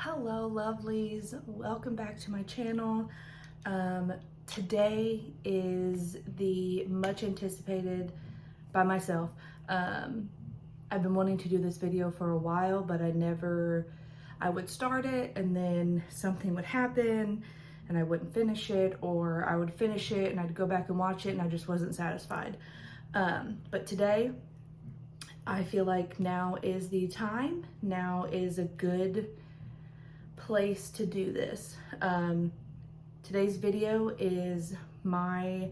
Hello lovelies, welcome back to my channel. Today is the much anticipated by myself. I've been wanting to do this video for a while, but I would start it and then something would happen and I wouldn't finish it, or I would finish it and I'd go back and watch it and I just wasn't satisfied. But today I feel like now is the time. Now is a good place to do this. Today's video is my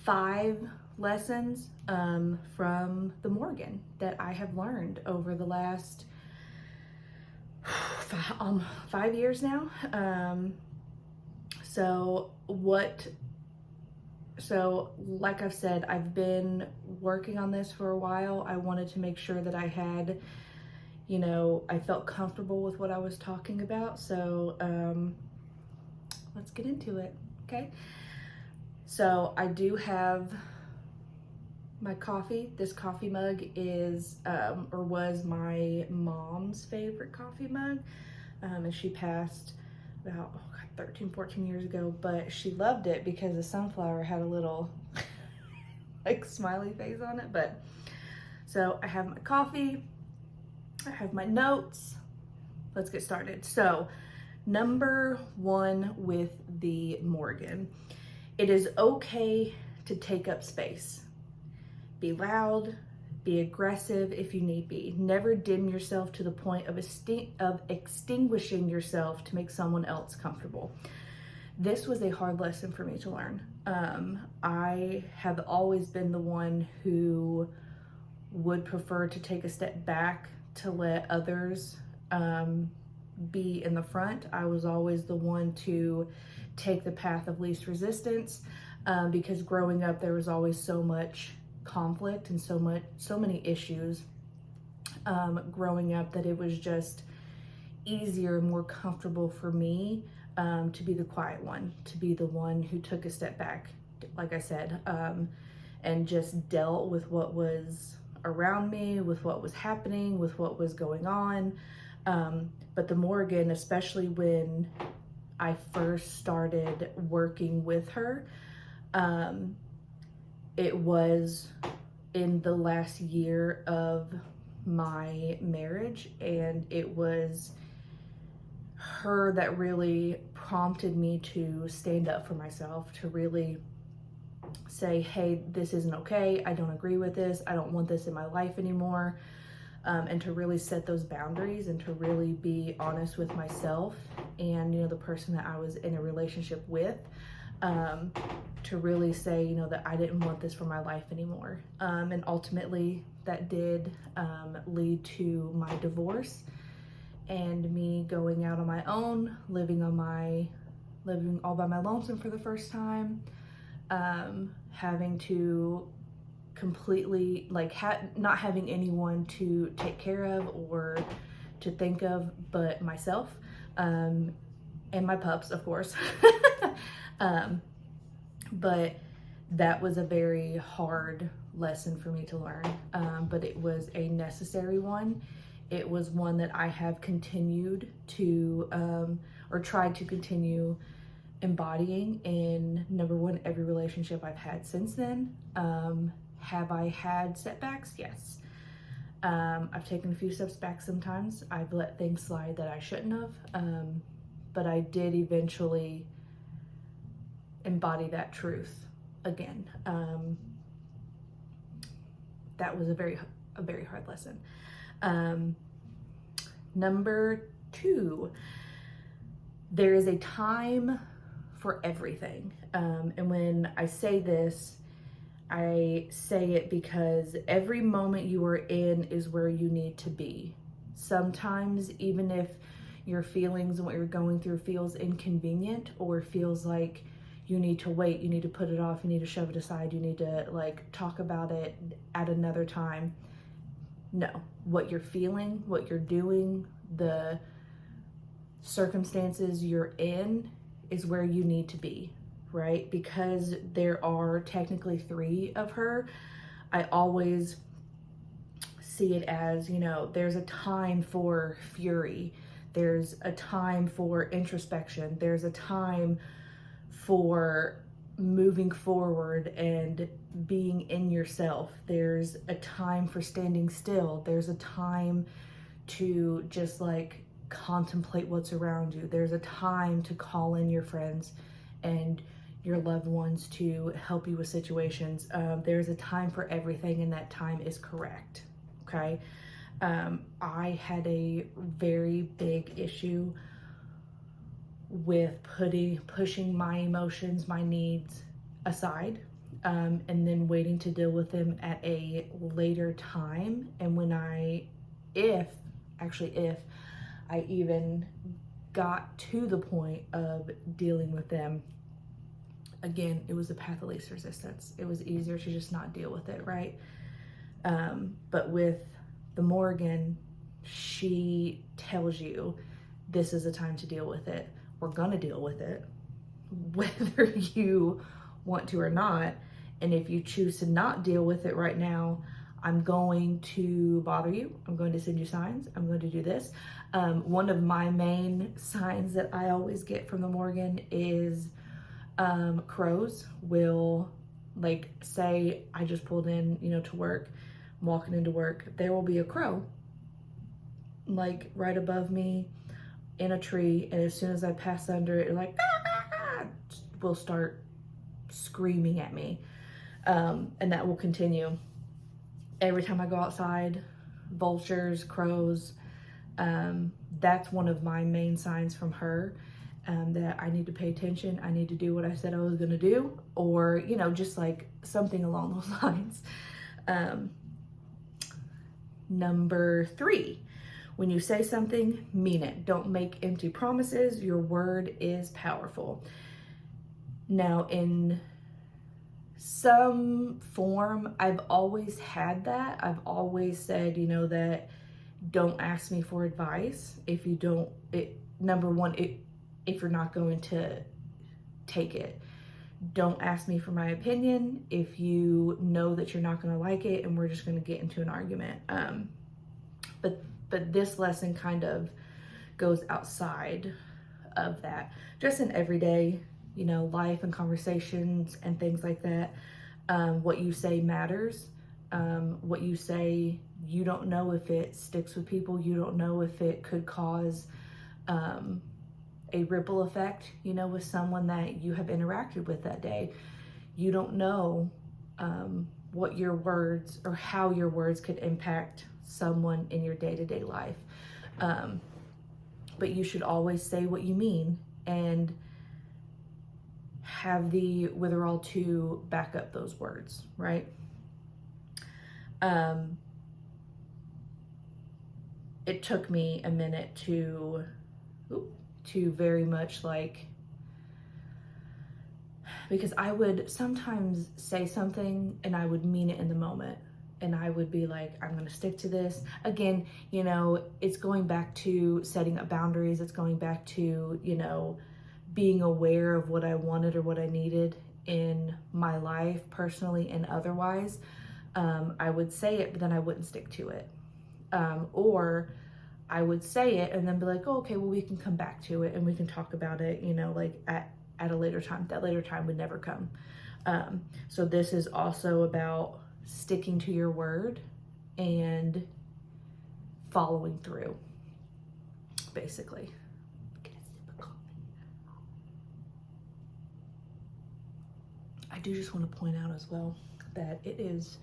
5 lessons from the Morrigan that I have learned over the last 5 years now. So like I've said, I've been working on this for a while. I wanted to make sure that I had, I felt comfortable with what I was talking about. So let's get into it, okay? So I do have my coffee. This coffee mug is, or was my mom's favorite coffee mug. And she passed about 13, 14 years ago, but she loved it because the sunflower had a little like smiley face on it. But so I have my coffee, I have my notes. Let's get started. So number 1 with the Morrigan. It is okay to take up space. Be loud, be aggressive if you need be. Never dim yourself to the point of extinguishing yourself to make someone else comfortable. This was a hard lesson for me to learn. I have always been the one who would prefer to take a step back to let others be in the front. I was always the one to take the path of least resistance, because growing up there was always so much conflict and so many issues growing up, that it was just easier and more comfortable for me to be the quiet one, to be the one who took a step back, like I said, and just dealt with what was around me, with what was happening, with what was going on. But the Morrigan, especially when I first started working with her, it was in the last year of my marriage, and it was her that really prompted me to stand up for myself, to really say, hey, this isn't okay, I don't agree with this, I don't want this in my life anymore, and to really set those boundaries and to really be honest with myself and the person that I was in a relationship with, to really say that I didn't want this for my life anymore. And ultimately that did lead to my divorce and me going out on my own, living all by my lonesome for the first time, having to completely not having anyone to take care of or to think of but myself, and my pups, of course. But that was a very hard lesson for me to learn, but it was a necessary one. It was one that I have continued to, or tried to continue embodying in, number 1, every relationship I've had since then. Have I had setbacks? Yes. I've taken a few steps back sometimes. I've let things slide that I shouldn't have, but I did eventually embody that truth again. That was a very hard lesson. Number 2, there is a time for everything. And when I say this, I say it because every moment you are in is where you need to be. Sometimes, even if your feelings and what you're going through feels inconvenient, or feels like you need to wait, you need to put it off, you need to shove it aside, you need to talk about it at another time. No, what you're feeling, what you're doing, the circumstances you're in is where you need to be, right? Because there are technically 3 of her, I always see it as, there's a time for fury, There's a time for introspection. There's a time for moving forward and being in yourself. There's a time for standing still. There's a time to just like contemplate what's around you. There's a time to call in your friends and your loved ones to help you with situations. There's a time for everything, and that time is correct. Okay. I had a very big issue with pushing my emotions, my needs aside, and then waiting to deal with them at a later time. And if I even got to the point of dealing with them, again, it was the path of least resistance. It was easier to just not deal with it, right? But with the Morrigan, she tells you this is a time to deal with it. We're gonna deal with it, whether you want to or not. And if you choose to not deal with it right now, I'm going to bother you. I'm going to send you signs. I'm going to do this. One of my main signs that I always get from the Morrigan is crows will, like, say I just pulled in, to work, I'm walking into work, there will be a crow like right above me in a tree, and as soon as I pass under it, like will start screaming at me, and that will continue every time I go outside. Vultures, crows, that's one of my main signs from her, that I need to pay attention. I need to do what I said I was gonna do, or just like something along those lines. Number 3, when you say something, mean it. Don't make empty promises. Your word is powerful. Now, in some form, I've always had that. I've always said, that don't ask me for advice if you don't, number one, if you're not going to take it. Don't ask me for my opinion if you know that you're not going to like it and we're just going to get into an argument. But this lesson kind of goes outside of that, just in everyday, life and conversations and things like that. What you say matters. What you say, you don't know if it sticks with people. You don't know if it could cause a ripple effect, with someone that you have interacted with that day. You don't know what your words or how your words could impact someone in your day-to-day life. But you should always say what you mean and have the wherewithal to back up those words, right? It took me a minute to very much because I would sometimes say something and I would mean it in the moment, and I would be like, I'm gonna stick to this. Again, it's going back to setting up boundaries. It's going back to, being aware of what I wanted or what I needed in my life, personally and otherwise. I would say it, but then I wouldn't stick to it. Or I would say it and then be like, oh, okay, well, we can come back to it and we can talk about it, at a later time. That later time would never come. So this is also about sticking to your word and following through, basically. Get a sip of coffee. I do just want to point out as well that it is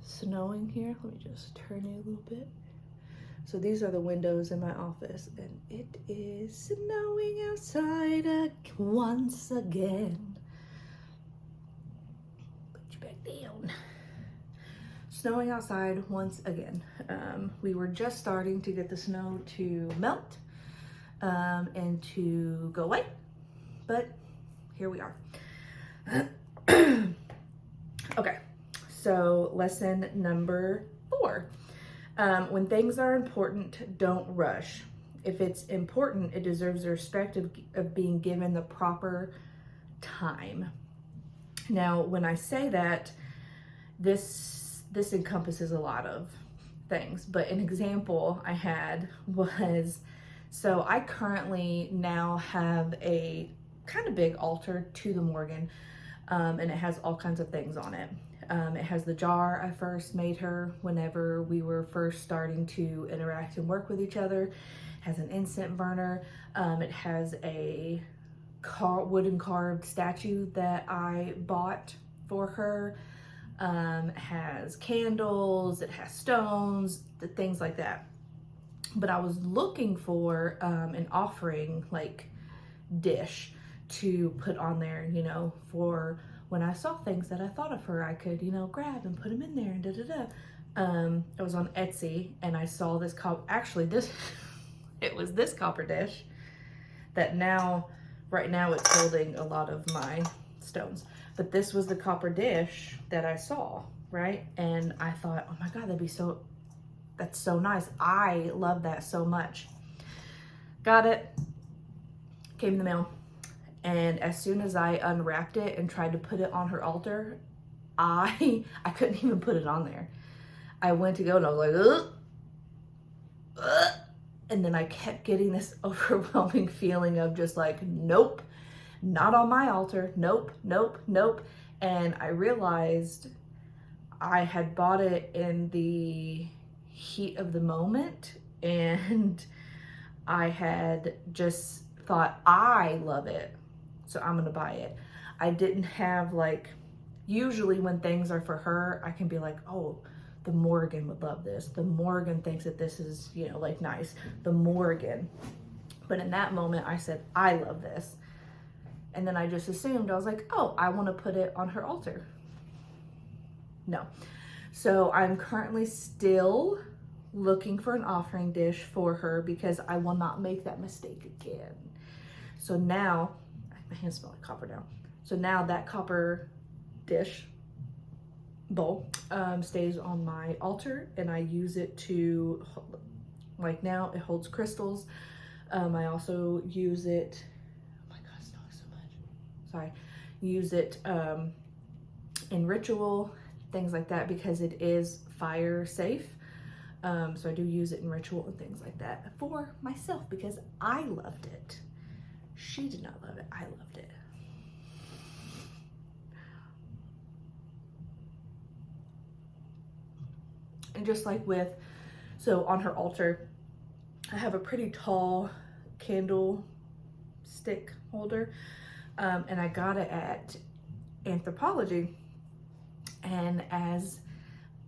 snowing here. Let me just turn it a little bit. So these are the windows in my office, and it is snowing outside once again. Put you back down. Snowing outside once again. We were just starting to get the snow to melt and to go away, but here we are. Okay, so lesson number 4. When things are important, don't rush. If it's important, it deserves the respect of being given the proper time. Now, when I say that, this encompasses a lot of things, but an example I had was So I currently now have a kind of big altar to the Morgan, and it has all kinds of things on it. It has the jar I first made her whenever we were first starting to interact and work with each other. It has an incense burner. It has a wooden carved statue that I bought for her. It has candles, it has stones, things like that. But I was looking for an offering like dish to put on there, you know, for when I saw things that I thought of her, I could, you know, grab and put them in there and da da da. I was on Etsy and I saw this actually this, it was this copper dish that right now it's holding a lot of my stones. But this was the copper dish that I saw, right? And I thought, oh my God, that's so nice. I love that so much. Got it, came in the mail. And as soon as I unwrapped it and tried to put it on her altar, I couldn't even put it on there. I went to go and I was like, ugh. And then I kept getting this overwhelming feeling of just like, nope, not on my altar. Nope, nope, nope. And I realized I had bought it in the heat of the moment, and I had just thought, I love it, so I'm gonna buy it. I didn't have like, usually when things are for her, I can be like, oh, the Morrigan would love this. The Morrigan thinks that this is, you know, like nice. The Morrigan. But in that moment, I said, I love this. And then I just assumed, I was like, oh, I want to put it on her altar. No. So I'm currently still looking for an offering dish for her because I will not make that mistake again. So now, my hands smell like copper now. So now that copper dish bowl stays on my altar, and I use it to, like now it holds crystals. I also use it, oh my God, it's smelling so much. Sorry. Use it in ritual, things like that, because it is fire safe. So I do use it in ritual and things like that for myself because I loved it. She did not love it. I loved it. And just like so on her altar, I have a pretty tall candle stick holder, and I got it at Anthropologie. And as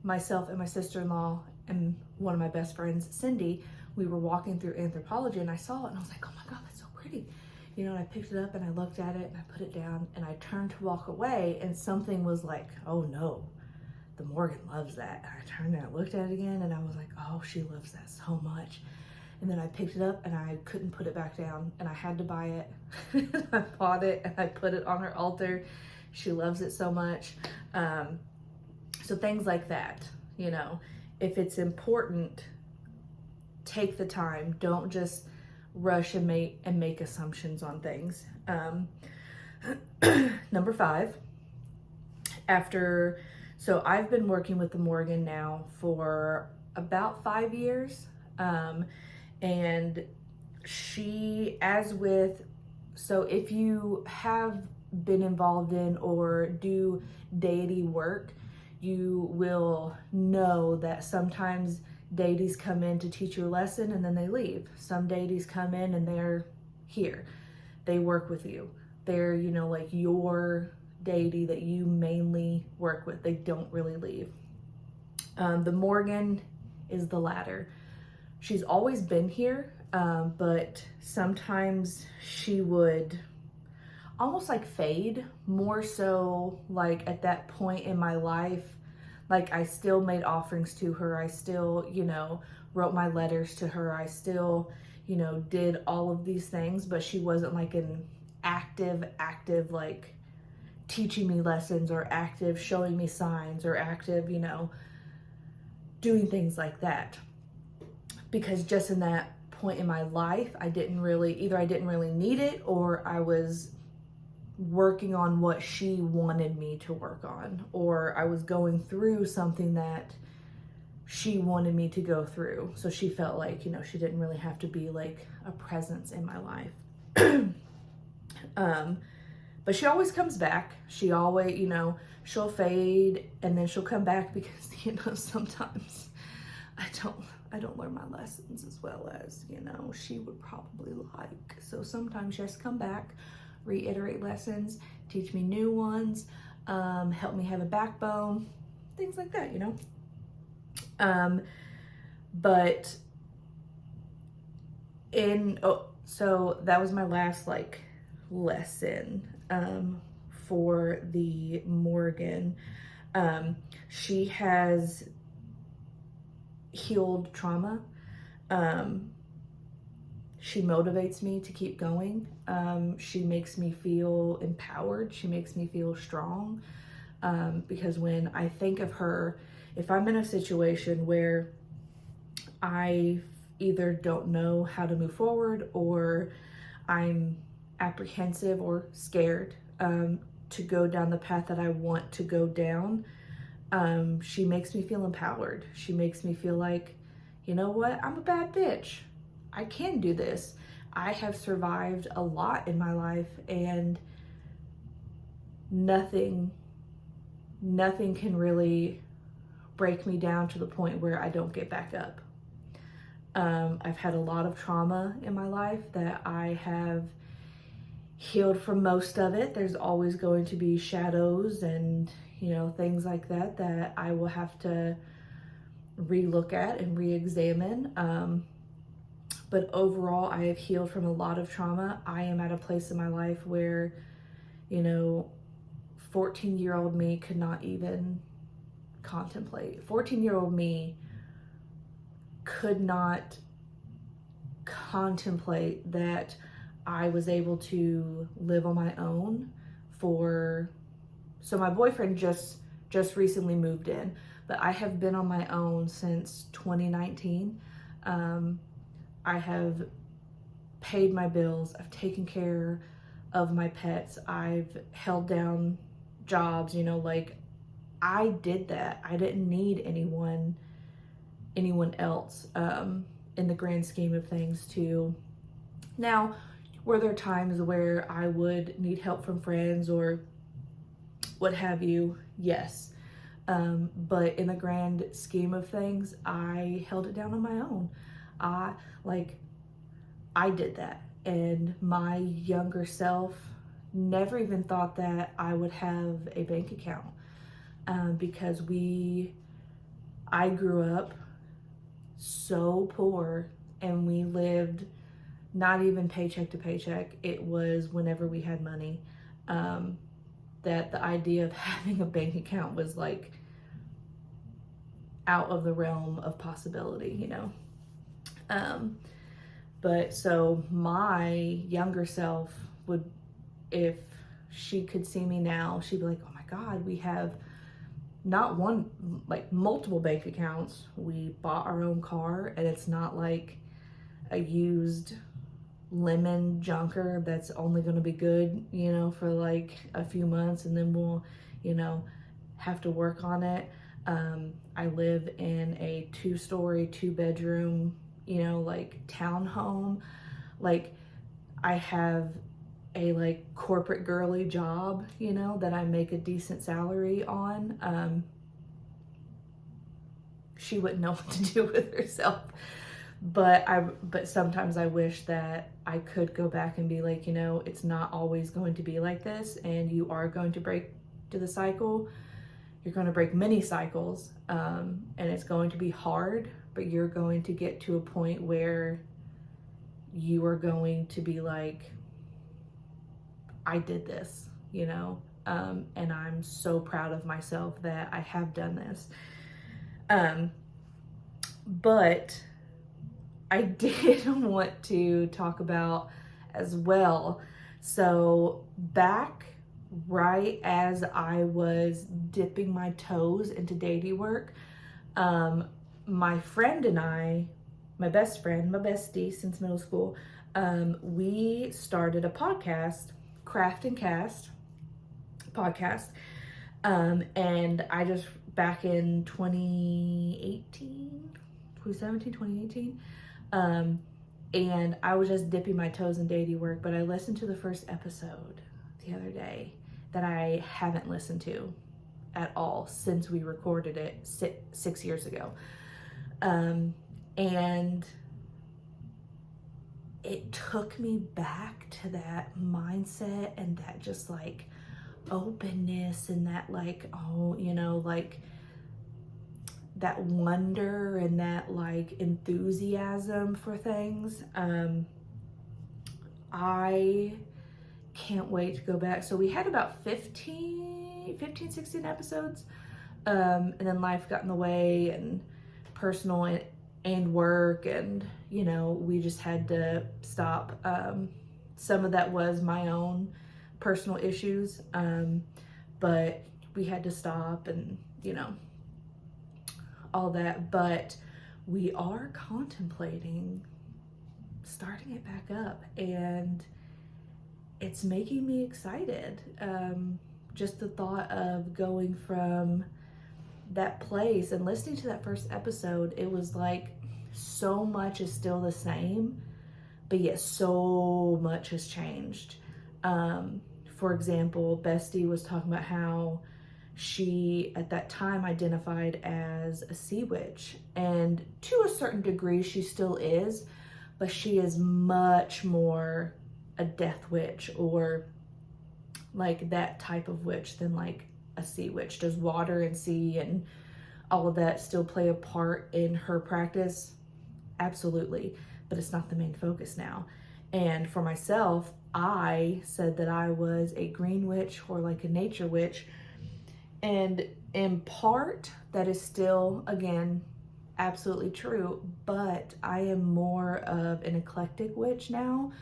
myself and my sister-in-law and one of my best friends, Cindy, we were walking through Anthropologie, and I saw it and I was like, oh my God, that's so pretty. You know, and I picked it up and I looked at it and I put it down and I turned to walk away, and something was like, oh no, the Morgan loves that. And I turned and I looked at it again and I was like, oh, she loves that so much. And then I picked it up and I couldn't put it back down and I had to buy it. I bought it and I put it on her altar. She loves it so much. So things like that, you know, if it's important, take the time. Don't just rush and make assumptions on things. Number 5, so I've been working with the Morgan now for about 5 years. And so if you have been involved in or do deity work, you will know that sometimes deities come in to teach you a lesson and then they leave. Some deities come in and they're here. They work with you. They're, you know, like your deity that you mainly work with. They don't really leave. The Morgan is the latter. She's always been here, but sometimes she would almost like fade, more so like at that point in my life. Like I still made offerings to her. I still, you know, wrote my letters to her. I still, you know, did all of these things, but she wasn't like an active, like teaching me lessons or active showing me signs or active, you know, doing things like that. Because just in that point in my life, I didn't really need it, or I was working on what she wanted me to work on, or I was going through something that she wanted me to go through. So she felt like, she didn't really have to be like a presence in my life. But she always comes back. She always, she'll fade and then she'll come back because, sometimes I don't learn my lessons as well as, she would probably like. So sometimes she has to come back, reiterate lessons, teach me new ones, help me have a backbone, things like that, But so that was my last lesson for the Morrigan. She has healed trauma. She motivates me to keep going. She makes me feel empowered. She makes me feel strong. Because when I think of her, if I'm in a situation where I either don't know how to move forward or I'm apprehensive or scared to go down the path that I want to go down, she makes me feel empowered. She makes me feel like, you know what, I'm a bad bitch. I can do this. I have survived a lot in my life, and nothing can really break me down to the point where I don't get back up. I've had a lot of trauma in my life that I have healed from most of it. There's always going to be shadows and, things like that I will have to relook at and re-examine. But overall, I have healed from a lot of trauma. I am at a place in my life where, 14-year-old me could not even contemplate. 14-year-old me could not contemplate that I was able to live on my own so my boyfriend just recently moved in, but I have been on my own since 2019. I have paid my bills. I've taken care of my pets. I've held down jobs, I did that. I didn't need anyone else in the grand scheme of things to. Now, were there times where I would need help from friends or what have you? Yes. But in the grand scheme of things, I held it down on my own. I did that, and my younger self never even thought that I would have a bank account, because I grew up so poor, and we lived not even paycheck to paycheck. It was whenever we had money, that the idea of having a bank account was out of the realm of possibility, But so my younger self would, if she could see me now, she'd be like, oh my God, we have not one, multiple bank accounts. We bought our own car, and it's not like a used lemon junker that's only going to be good, for a few months, and then we'll, have to work on it. I live in a 2-story, 2-bedroom, townhome. I have a corporate girly job, that I make a decent salary on. She wouldn't know what to do with herself. But sometimes I wish that I could go back and be like, it's not always going to be like this, and you are going to break to the cycle. You're going to break many cycles, and it's going to be hard, but you're going to get to a point where you are going to be like, I did this, and I'm so proud of myself that I have done this. But I did want to talk about as well. So back right as I was dipping my toes into dating work, my friend and I, my best friend, my bestie since middle school, we started a podcast, Craft and Cast podcast. And I just back in 2018. And I was just dipping my toes in dating work, but I listened to the first episode the other day that I haven't listened to at all since we recorded it 6 years ago. And it took me back to that mindset and that just like openness and that like, oh, you know, like that wonder and that like enthusiasm for things. I can't wait to go back. So we had about 16 episodes. And then life got in the way, and personal and work, and you know, we just had to stop. Some of that was my own personal issues, but we had to stop, and you know, all that. But we are contemplating starting it back up, and it's making me excited. Just the thought of going from that place and listening to that first episode, it was like so much is still the same, but yet so much has changed. For example, Bestie was talking about how she at that time identified as a sea witch, and to a certain degree she still is, but she is much more a death witch or like that type of witch than like a sea witch. Does water and sea and all of that still play a part in her practice? Absolutely, but it's not the main focus now. And for myself, I said that I was a green witch or like a nature witch, and in part that is still, again, absolutely true, but I am more of an eclectic witch now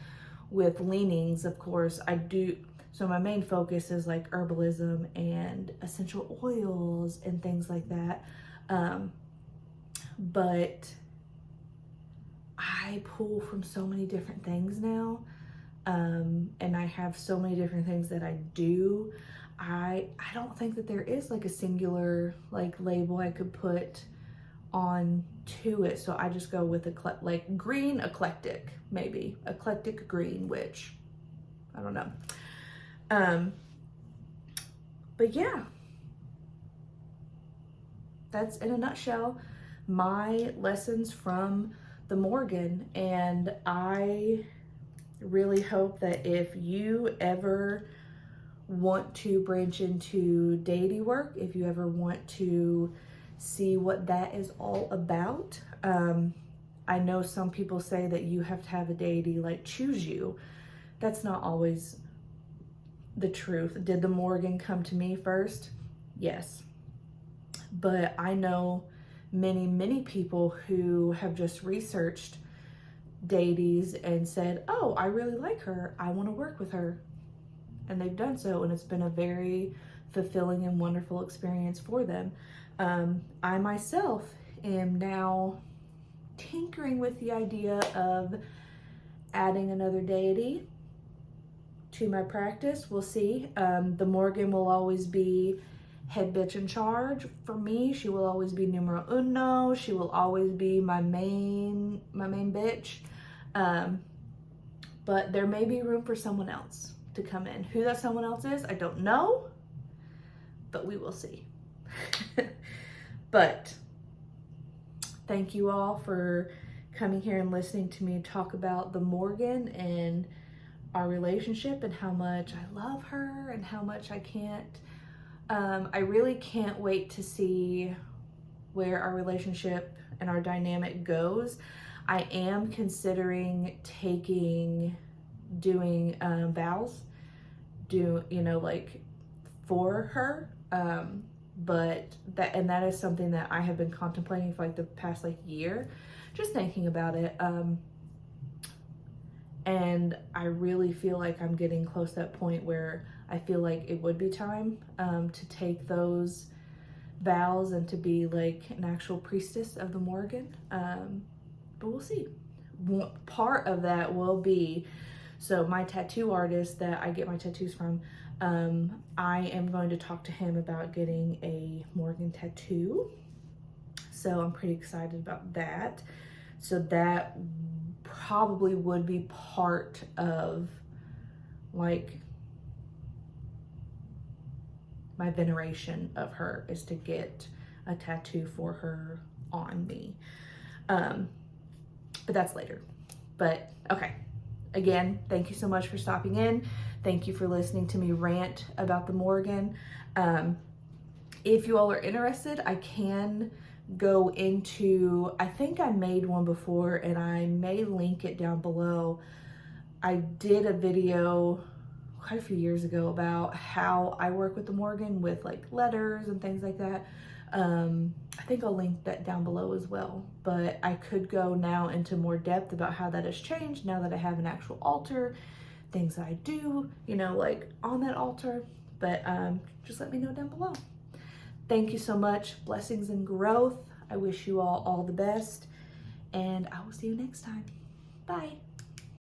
with leanings, of course. I do, so my main focus is like herbalism and essential oils and things like that. But I pull from so many different things now. And I have so many different things that I do. I don't think that there is like a singular like label I could put on to it. So I just go with like green eclectic, maybe eclectic green witch. I don't know. But yeah, that's in a nutshell my lessons from the Morrigan. And I really hope that if you ever want to branch into deity work, if you ever want to see what that is all about, I know some people say that you have to have a deity like choose you. That's not always the truth. Did the Morrigan come to me first? Yes. But I know many people who have just researched deities and said, oh, I really like her, I want to work with her. And they've done so, and it's been a very fulfilling and wonderful experience for them. I myself am now tinkering with the idea of adding another deity to my practice. We'll see. The Morrigan will always be head bitch in charge for me. She will always be numero uno. She will always be my main bitch. But there may be room for someone else to come in. Who that someone else is, I don't know, but we will see. But thank you all for coming here and listening to me talk about the Morrigan and our relationship and how much I love her and how much I really can't wait to see where our relationship and our dynamic goes. I am considering doing vows, like for her. But that is something that I have been contemplating for like the past like year, just thinking about it. And I really feel like I'm getting close to that point where I feel like it would be time to take those vows and to be like an actual priestess of the Morrigan. But we'll see. Part of that will be So my tattoo artist that I get my tattoos from, I am going to talk to him about getting a Morrigan tattoo. So I'm pretty excited about that. So that probably would be part of like my veneration of her, is to get a tattoo for her on me. But that's later. But okay, again, thank you so much for stopping in. Thank you for listening to me rant about the Morrigan. If you all are interested, I can go into, I think I made one before and I may link it down below. I did a video quite a few years ago about how I work with the Morrigan with like letters and things like that. I think I'll link that down below as well, but I could go now into more depth about how that has changed now that I have an actual altar, things I do, you know, like on that altar. But just let me know down below. Thank you so much. Blessings and growth. I wish you all the best, and I will see you next time. Bye.